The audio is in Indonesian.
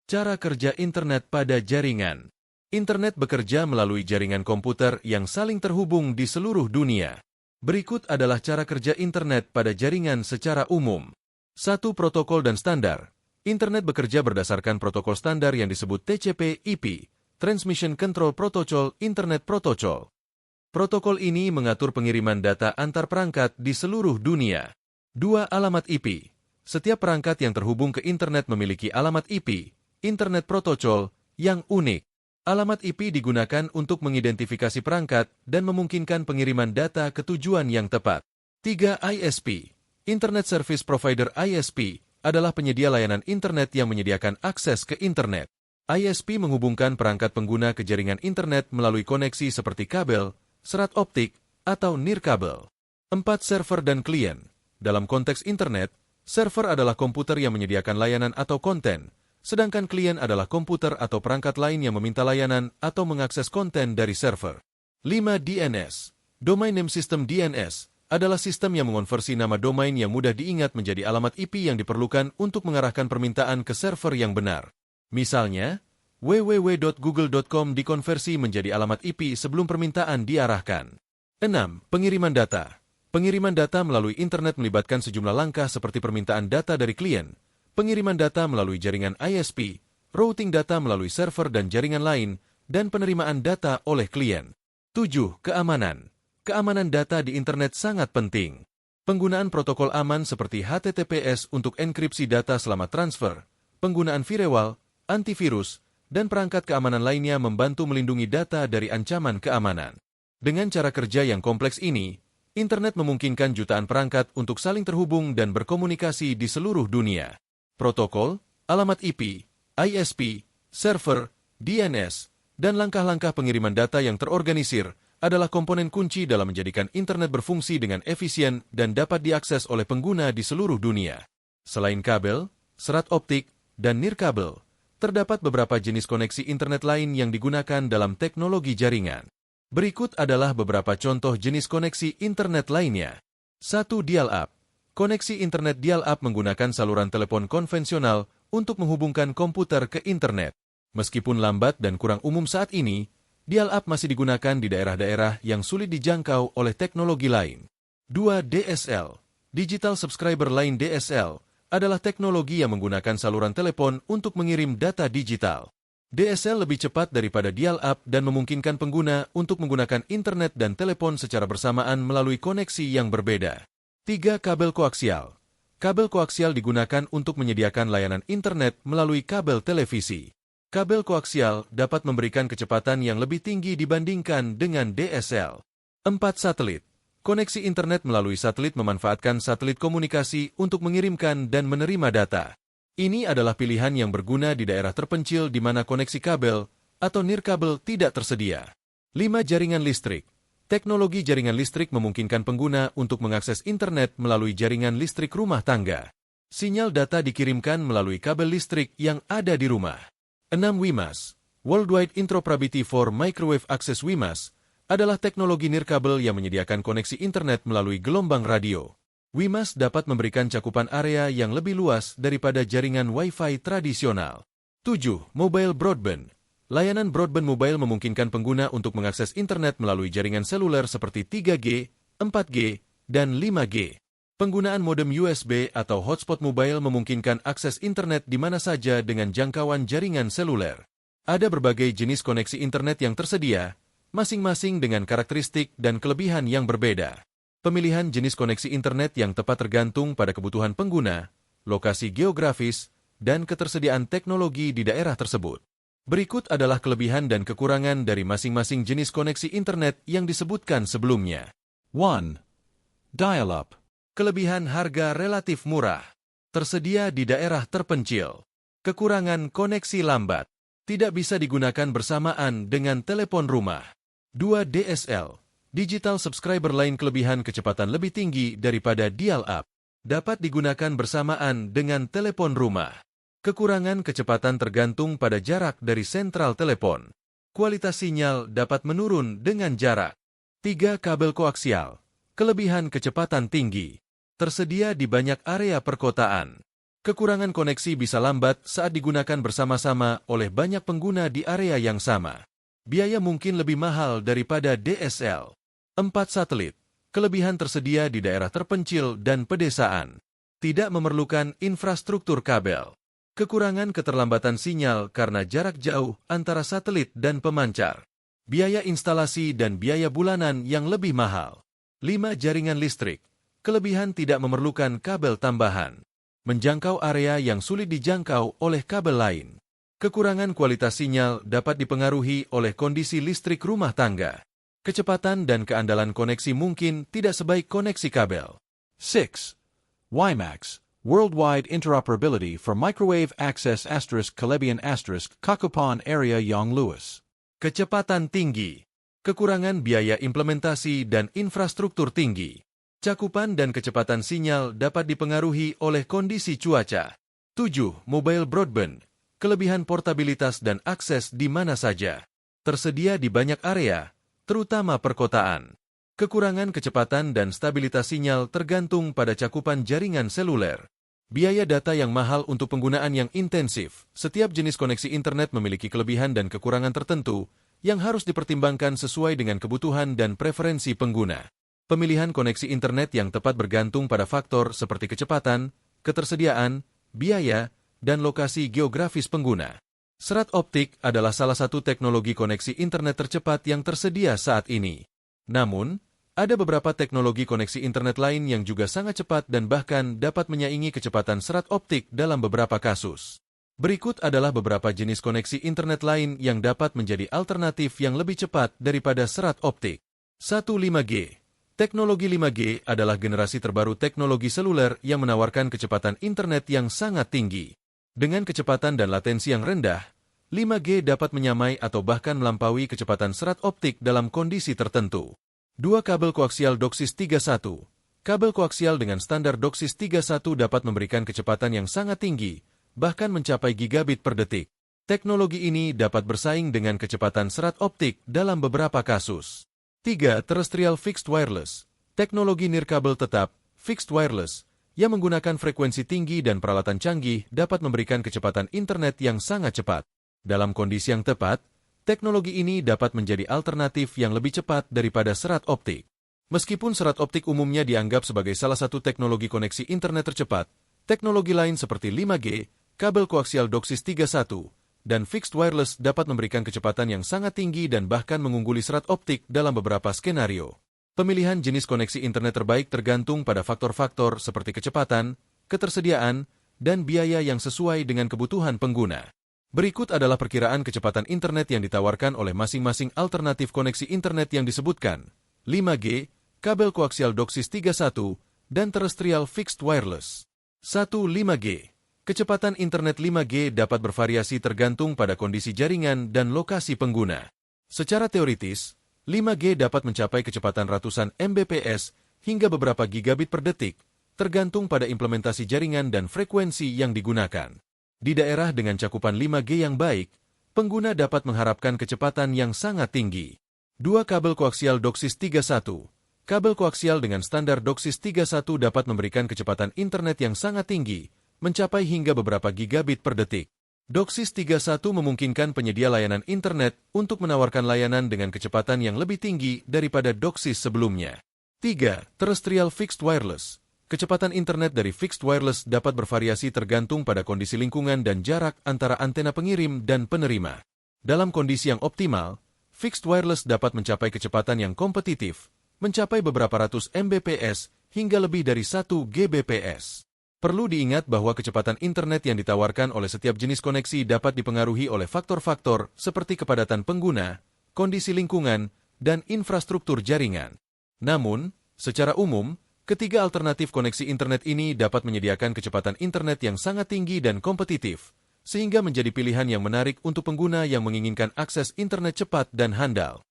Cara kerja internet pada jaringan. Internet bekerja melalui jaringan komputer yang saling terhubung di seluruh dunia. Berikut adalah cara kerja internet pada jaringan secara umum. 1. Protokol dan standar. Internet bekerja berdasarkan protokol standar yang disebut TCP/IP, Transmission Control Protocol, Internet Protocol. Protokol ini mengatur pengiriman data antar perangkat di seluruh dunia. 2. Alamat IP. Setiap perangkat yang terhubung ke internet memiliki alamat IP, Internet Protocol, yang unik. Alamat IP digunakan untuk mengidentifikasi perangkat dan memungkinkan pengiriman data ke tujuan yang tepat. 3. ISP. Internet Service Provider ISP adalah penyedia layanan internet yang menyediakan akses ke internet. ISP menghubungkan perangkat pengguna ke jaringan internet melalui koneksi seperti kabel, serat optik, atau nirkabel. 4. Server dan klien. Dalam konteks internet, server adalah komputer yang menyediakan layanan atau konten, sedangkan klien adalah komputer atau perangkat lain yang meminta layanan atau mengakses konten dari server. 5. DNS. Domain Name System DNS adalah sistem yang mengonversi nama domain yang mudah diingat menjadi alamat IP yang diperlukan untuk mengarahkan permintaan ke server yang benar. Misalnya, www.google.com dikonversi menjadi alamat IP sebelum permintaan diarahkan. 6. Pengiriman data. Pengiriman data melalui internet melibatkan sejumlah langkah seperti permintaan data dari klien, pengiriman data melalui jaringan ISP, routing data melalui server dan jaringan lain, dan penerimaan data oleh klien. 7. Keamanan. Keamanan data di internet sangat penting. Penggunaan protokol aman seperti HTTPS untuk enkripsi data selama transfer, penggunaan firewall, antivirus, dan perangkat keamanan lainnya membantu melindungi data dari ancaman keamanan. Dengan cara kerja yang kompleks ini, internet memungkinkan jutaan perangkat untuk saling terhubung dan berkomunikasi di seluruh dunia. Protokol, alamat IP, ISP, server, DNS, dan langkah-langkah pengiriman data yang terorganisir adalah komponen kunci dalam menjadikan internet berfungsi dengan efisien dan dapat diakses oleh pengguna di seluruh dunia. Selain kabel, serat optik, dan nirkabel, terdapat beberapa jenis koneksi internet lain yang digunakan dalam teknologi jaringan. Berikut adalah beberapa contoh jenis koneksi internet lainnya. 1. Dial-up. Koneksi internet dial-up menggunakan saluran telepon konvensional untuk menghubungkan komputer ke internet. Meskipun lambat dan kurang umum saat ini, dial-up masih digunakan di daerah-daerah yang sulit dijangkau oleh teknologi lain. 2. DSL. Digital Subscriber Line DSL adalah teknologi yang menggunakan saluran telepon untuk mengirim data digital. DSL lebih cepat daripada dial-up dan memungkinkan pengguna untuk menggunakan internet dan telepon secara bersamaan melalui koneksi yang berbeda. 3. Kabel koaksial. Kabel koaksial digunakan untuk menyediakan layanan internet melalui kabel televisi. Kabel koaksial dapat memberikan kecepatan yang lebih tinggi dibandingkan dengan DSL. 4. Satelit. Koneksi internet melalui satelit memanfaatkan satelit komunikasi untuk mengirimkan dan menerima data. Ini adalah pilihan yang berguna di daerah terpencil di mana koneksi kabel atau nirkabel tidak tersedia. 5. Jaringan listrik. Teknologi jaringan listrik memungkinkan pengguna untuk mengakses internet melalui jaringan listrik rumah tangga. Sinyal data dikirimkan melalui kabel listrik yang ada di rumah. 6. WiMAX. Worldwide Interoperability for Microwave Access WiMAX adalah teknologi nirkabel yang menyediakan koneksi internet melalui gelombang radio. WiMAX dapat memberikan cakupan area yang lebih luas daripada jaringan Wi-Fi tradisional. 7. Mobile Broadband. Layanan broadband mobile memungkinkan pengguna untuk mengakses internet melalui jaringan seluler seperti 3G, 4G, dan 5G. Penggunaan modem USB atau hotspot mobile memungkinkan akses internet di mana saja dengan jangkauan jaringan seluler. Ada berbagai jenis koneksi internet yang tersedia, masing-masing dengan karakteristik dan kelebihan yang berbeda. Pemilihan jenis koneksi internet yang tepat tergantung pada kebutuhan pengguna, lokasi geografis, dan ketersediaan teknologi di daerah tersebut. Berikut adalah kelebihan dan kekurangan dari masing-masing jenis koneksi internet yang disebutkan sebelumnya. 1. Dial-up. Kelebihan harga relatif murah. Tersedia di daerah terpencil. Kekurangan koneksi lambat. Tidak bisa digunakan bersamaan dengan telepon rumah. 2. DSL. Digital Subscriber Line kelebihan kecepatan lebih tinggi daripada dial-up. Dapat digunakan bersamaan dengan telepon rumah. Kekurangan kecepatan tergantung pada jarak dari sentral telepon. Kualitas sinyal dapat menurun dengan jarak. 3. Kabel koaksial. Kelebihan kecepatan tinggi. Tersedia di banyak area perkotaan. Kekurangan koneksi bisa lambat saat digunakan bersama-sama oleh banyak pengguna di area yang sama. Biaya mungkin lebih mahal daripada DSL. 4. Satelit. Kelebihan tersedia di daerah terpencil dan pedesaan. Tidak memerlukan infrastruktur kabel. Kekurangan keterlambatan sinyal karena jarak jauh antara satelit dan pemancar. Biaya instalasi dan biaya bulanan yang lebih mahal. 5. Jaringan listrik. Kelebihan tidak memerlukan kabel tambahan. Menjangkau area yang sulit dijangkau oleh kabel lain. Kekurangan kualitas sinyal dapat dipengaruhi oleh kondisi listrik rumah tangga. Kecepatan dan keandalan koneksi mungkin tidak sebaik koneksi kabel. 6. WiMAX, Worldwide Interoperability for Microwave Access Kelebihan Cakupan Area Young Lewis. Kecepatan tinggi. Kekurangan biaya implementasi dan infrastruktur tinggi. Cakupan dan kecepatan sinyal dapat dipengaruhi oleh kondisi cuaca. 7. Mobile broadband. Kelebihan portabilitas dan akses di mana saja. Tersedia di banyak area, terutama perkotaan. Kekurangan kecepatan dan stabilitas sinyal tergantung pada cakupan jaringan seluler. Biaya data yang mahal untuk penggunaan yang intensif. Setiap jenis koneksi internet memiliki kelebihan dan kekurangan tertentu yang harus dipertimbangkan sesuai dengan kebutuhan dan preferensi pengguna. Pemilihan koneksi internet yang tepat bergantung pada faktor seperti kecepatan, ketersediaan, biaya, dan lokasi geografis pengguna. Serat optik adalah salah satu teknologi koneksi internet tercepat yang tersedia saat ini. Namun, ada beberapa teknologi koneksi internet lain yang juga sangat cepat dan bahkan dapat menyaingi kecepatan serat optik dalam beberapa kasus. Berikut adalah beberapa jenis koneksi internet lain yang dapat menjadi alternatif yang lebih cepat daripada serat optik. 1. 5G. Teknologi 5G adalah generasi terbaru teknologi seluler yang menawarkan kecepatan internet yang sangat tinggi. Dengan kecepatan dan latensi yang rendah, 5G dapat menyamai atau bahkan melampaui kecepatan serat optik dalam kondisi tertentu. 2. Kabel koaksial DOCSIS 3.1. Kabel koaksial dengan standar DOCSIS 3.1 dapat memberikan kecepatan yang sangat tinggi, bahkan mencapai gigabit per detik. Teknologi ini dapat bersaing dengan kecepatan serat optik dalam beberapa kasus. 3. Terrestrial Fixed Wireless. Teknologi nirkabel tetap, fixed wireless, yang menggunakan frekuensi tinggi dan peralatan canggih dapat memberikan kecepatan internet yang sangat cepat. Dalam kondisi yang tepat, teknologi ini dapat menjadi alternatif yang lebih cepat daripada serat optik. Meskipun serat optik umumnya dianggap sebagai salah satu teknologi koneksi internet tercepat, teknologi lain seperti 5G, kabel koaksial DOCSIS 3.1, dan fixed wireless dapat memberikan kecepatan yang sangat tinggi dan bahkan mengungguli serat optik dalam beberapa skenario. Pemilihan jenis koneksi internet terbaik tergantung pada faktor-faktor seperti kecepatan, ketersediaan, dan biaya yang sesuai dengan kebutuhan pengguna. Berikut adalah perkiraan kecepatan internet yang ditawarkan oleh masing-masing alternatif koneksi internet yang disebutkan: 5G, kabel koaksial DOCSIS 3.1, dan terrestrial fixed wireless. 1. 5G. Kecepatan internet 5G dapat bervariasi tergantung pada kondisi jaringan dan lokasi pengguna. Secara teoritis, 5G dapat mencapai kecepatan ratusan Mbps hingga beberapa gigabit per detik, tergantung pada implementasi jaringan dan frekuensi yang digunakan. Di daerah dengan cakupan 5G yang baik, pengguna dapat mengharapkan kecepatan yang sangat tinggi. 2. Kabel koaksial DOCSIS 3.1. Kabel koaksial dengan standar DOCSIS 3.1 dapat memberikan kecepatan internet yang sangat tinggi, mencapai hingga beberapa gigabit per detik. DOCSIS 3.1 memungkinkan penyedia layanan internet untuk menawarkan layanan dengan kecepatan yang lebih tinggi daripada DOCSIS sebelumnya. 3. Terrestrial Fixed Wireless. Kecepatan internet dari fixed wireless dapat bervariasi tergantung pada kondisi lingkungan dan jarak antara antena pengirim dan penerima. Dalam kondisi yang optimal, fixed wireless dapat mencapai kecepatan yang kompetitif, mencapai beberapa ratus Mbps hingga lebih dari 1 Gbps. Perlu diingat bahwa kecepatan internet yang ditawarkan oleh setiap jenis koneksi dapat dipengaruhi oleh faktor-faktor seperti kepadatan pengguna, kondisi lingkungan, dan infrastruktur jaringan. Namun, secara umum, ketiga alternatif koneksi internet ini dapat menyediakan kecepatan internet yang sangat tinggi dan kompetitif, sehingga menjadi pilihan yang menarik untuk pengguna yang menginginkan akses internet cepat dan handal.